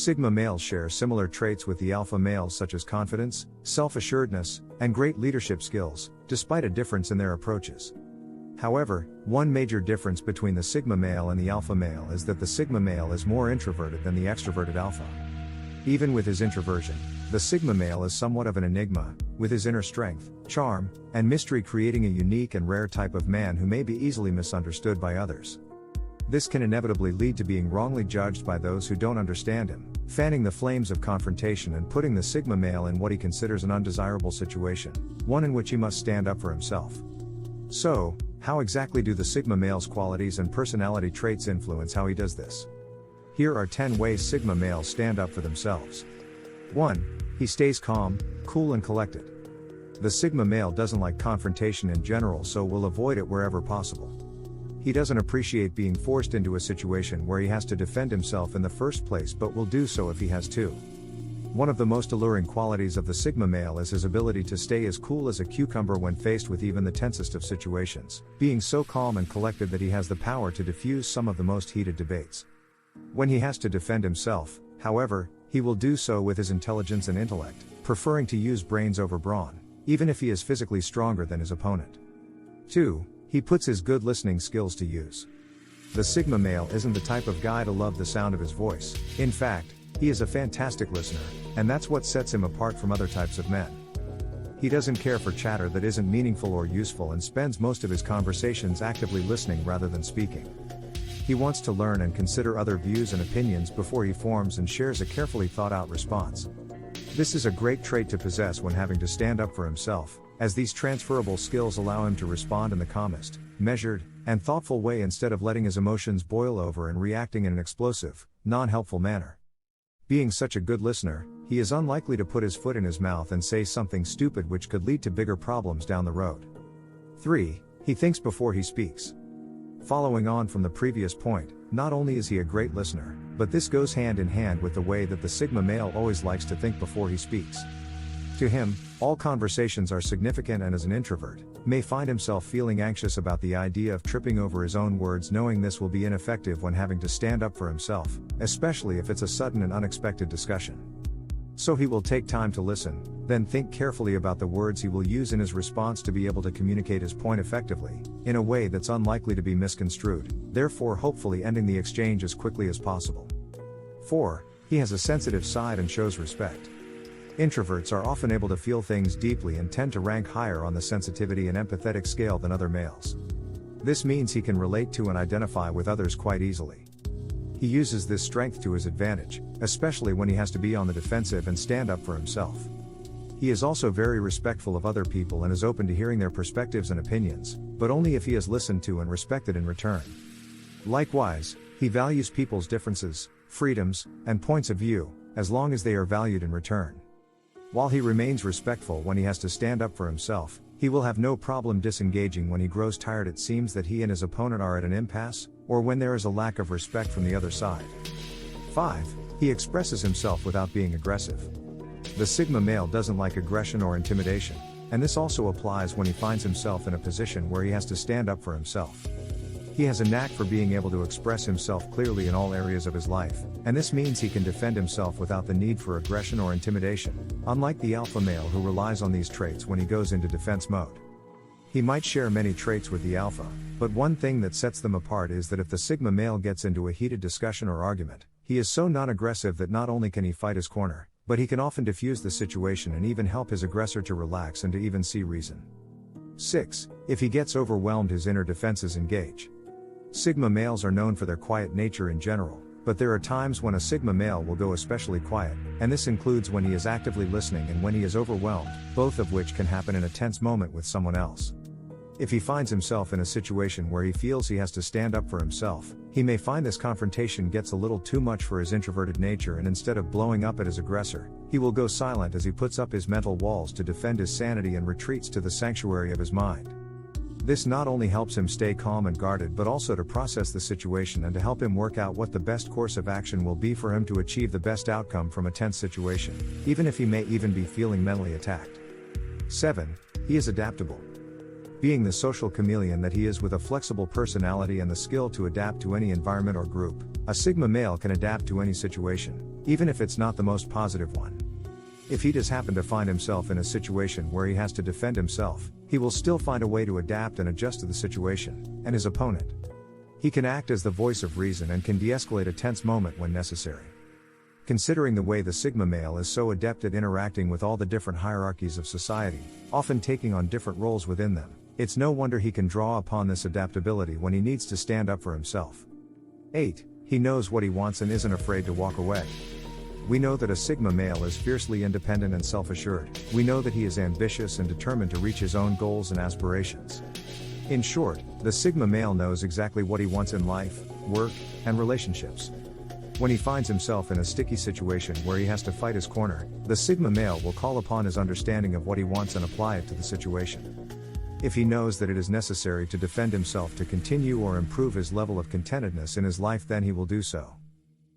Sigma males share similar traits with the alpha males such as confidence, self-assuredness, and great leadership skills, despite a difference in their approaches. However, one major difference between the Sigma male and the alpha male is that the Sigma male is more introverted than the extroverted alpha. Even with his introversion, the Sigma male is somewhat of an enigma, with his inner strength, charm, and mystery creating a unique and rare type of man who may be easily misunderstood by others. This can inevitably lead to being wrongly judged by those who don't understand him, fanning the flames of confrontation and putting the Sigma male in what he considers an undesirable situation, one in which he must stand up for himself. So, how exactly do the Sigma male's qualities and personality traits influence how he does this? Here are 10 ways Sigma males stand up for themselves. 1. He stays calm, cool and collected. The Sigma male doesn't like confrontation in general, so will avoid it wherever possible. He doesn't appreciate being forced into a situation where he has to defend himself in the first place, but will do so if he has to. One of the most alluring qualities of the Sigma male is his ability to stay as cool as a cucumber when faced with even the tensest of situations, being so calm and collected that he has the power to diffuse some of the most heated debates. When he has to defend himself, however, he will do so with his intelligence and intellect, preferring to use brains over brawn, even if he is physically stronger than his opponent. 2. He puts his good listening skills to use. The Sigma male isn't the type of guy to love the sound of his voice. In fact, he is a fantastic listener, and that's what sets him apart from other types of men. He doesn't care for chatter that isn't meaningful or useful and spends most of his conversations actively listening rather than speaking. He wants to learn and consider other views and opinions before he forms and shares a carefully thought out response. This is a great trait to possess when having to stand up for himself, as these transferable skills allow him to respond in the calmest, measured, and thoughtful way instead of letting his emotions boil over and reacting in an explosive, non-helpful manner. Being such a good listener, he is unlikely to put his foot in his mouth and say something stupid which could lead to bigger problems down the road. 3. He thinks before he speaks. Following on from the previous point, not only is he a great listener, but this goes hand in hand with the way that the Sigma male always likes to think before he speaks. To him, all conversations are significant, and as an introvert, may find himself feeling anxious about the idea of tripping over his own words, knowing this will be ineffective when having to stand up for himself, especially if it's a sudden and unexpected discussion. So he will take time to listen, then think carefully about the words he will use in his response to be able to communicate his point effectively, in a way that's unlikely to be misconstrued, therefore hopefully ending the exchange as quickly as possible. 4. He has a sensitive side and shows respect. Introverts are often able to feel things deeply and tend to rank higher on the sensitivity and empathetic scale than other males. This means he can relate to and identify with others quite easily. He uses this strength to his advantage, especially when he has to be on the defensive and stand up for himself. He is also very respectful of other people and is open to hearing their perspectives and opinions, but only if he is listened to and respected in return. Likewise, he values people's differences, freedoms, and points of view, as long as they are valued in return. While he remains respectful when he has to stand up for himself, he will have no problem disengaging when he grows tired it seems that he and his opponent are at an impasse, or when there is a lack of respect from the other side. 5. He expresses himself without being aggressive. The Sigma male doesn't like aggression or intimidation, and this also applies when he finds himself in a position where he has to stand up for himself. He has a knack for being able to express himself clearly in all areas of his life, and this means he can defend himself without the need for aggression or intimidation, unlike the alpha male who relies on these traits when he goes into defense mode. He might share many traits with the alpha, but one thing that sets them apart is that if the Sigma male gets into a heated discussion or argument, he is so non-aggressive that not only can he fight his corner, but he can often diffuse the situation and even help his aggressor to relax and to even see reason. 6. If he gets overwhelmed, his inner defenses engage. Sigma males are known for their quiet nature in general, but there are times when a Sigma male will go especially quiet, and this includes when he is actively listening and when he is overwhelmed, both of which can happen in a tense moment with someone else. If he finds himself in a situation where he feels he has to stand up for himself, he may find this confrontation gets a little too much for his introverted nature, and instead of blowing up at his aggressor, he will go silent as he puts up his mental walls to defend his sanity and retreats to the sanctuary of his mind. This not only helps him stay calm and guarded, but also to process the situation and to help him work out what the best course of action will be for him to achieve the best outcome from a tense situation, even if he may even be feeling mentally attacked. 7. He is adaptable. Being the social chameleon that he is with a flexible personality and the skill to adapt to any environment or group, a Sigma male can adapt to any situation, even if it's not the most positive one. If he does happen to find himself in a situation where he has to defend himself, he will still find a way to adapt and adjust to the situation and his opponent. He can act as the voice of reason and can de-escalate a tense moment when necessary. Considering the way the Sigma male is so adept at interacting with all the different hierarchies of society, often taking on different roles within them, it's no wonder he can draw upon this adaptability when he needs to stand up for himself. 8. He knows what he wants and isn't afraid to walk away. We know that a Sigma male is fiercely independent and self-assured. We know that he is ambitious and determined to reach his own goals and aspirations. In short, the Sigma male knows exactly what he wants in life, work, and relationships. When he finds himself in a sticky situation where he has to fight his corner, the Sigma male will call upon his understanding of what he wants and apply it to the situation. If he knows that it is necessary to defend himself to continue or improve his level of contentedness in his life, then he will do so.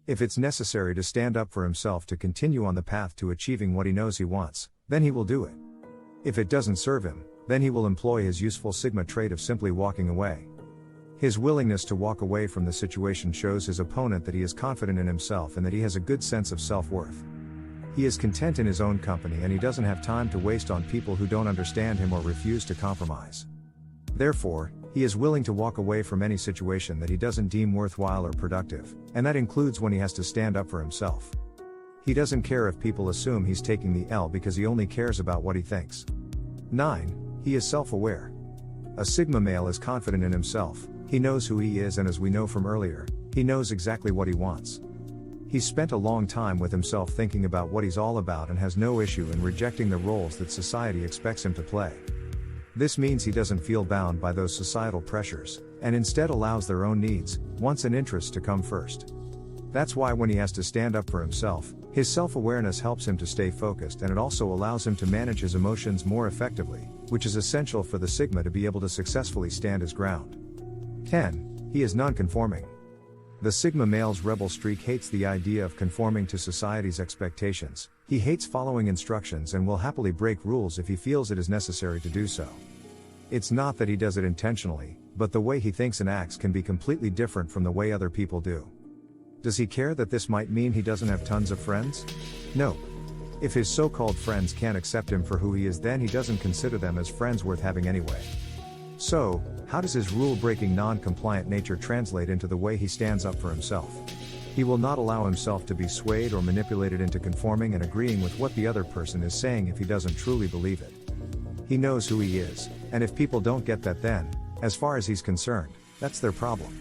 If it's necessary to stand up for himself to continue on the path to achieving what he knows he wants, then he will do it. If it doesn't serve him, then he will employ his useful Sigma trait of simply walking away. His willingness to walk away from the situation shows his opponent that he is confident in himself and that he has a good sense of self-worth. He is content in his own company and he doesn't have time to waste on people who don't understand him or refuse to compromise. Therefore, he is willing to walk away from any situation that he doesn't deem worthwhile or productive, and that includes when he has to stand up for himself. He doesn't care if people assume he's taking the L because he only cares about what he thinks. 9. He is self-aware. A Sigma male is confident in himself, he knows who he is, and as we know from earlier, he knows exactly what he wants. He's spent a long time with himself thinking about what he's all about and has no issue in rejecting the roles that society expects him to play. This means he doesn't feel bound by those societal pressures, and instead allows their own needs, wants and interests to come first. That's why when he has to stand up for himself, his self-awareness helps him to stay focused, and it also allows him to manage his emotions more effectively, which is essential for the Sigma to be able to successfully stand his ground. 10. He is nonconforming. The Sigma male's rebel streak hates the idea of conforming to society's expectations. He hates following instructions and will happily break rules if he feels it is necessary to do so. It's not that he does it intentionally, but the way he thinks and acts can be completely different from the way other people do. Does he care that this might mean he doesn't have tons of friends? No. If his so-called friends can't accept him for who he is, then he doesn't consider them as friends worth having anyway. So, how does his rule-breaking non-compliant nature translate into the way he stands up for himself? He will not allow himself to be swayed or manipulated into conforming and agreeing with what the other person is saying if he doesn't truly believe it. He knows who he is, and if people don't get that, then, as far as he's concerned, that's their problem.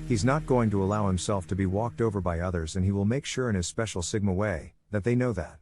He's not going to allow himself to be walked over by others, and he will make sure in his special Sigma way that they know that.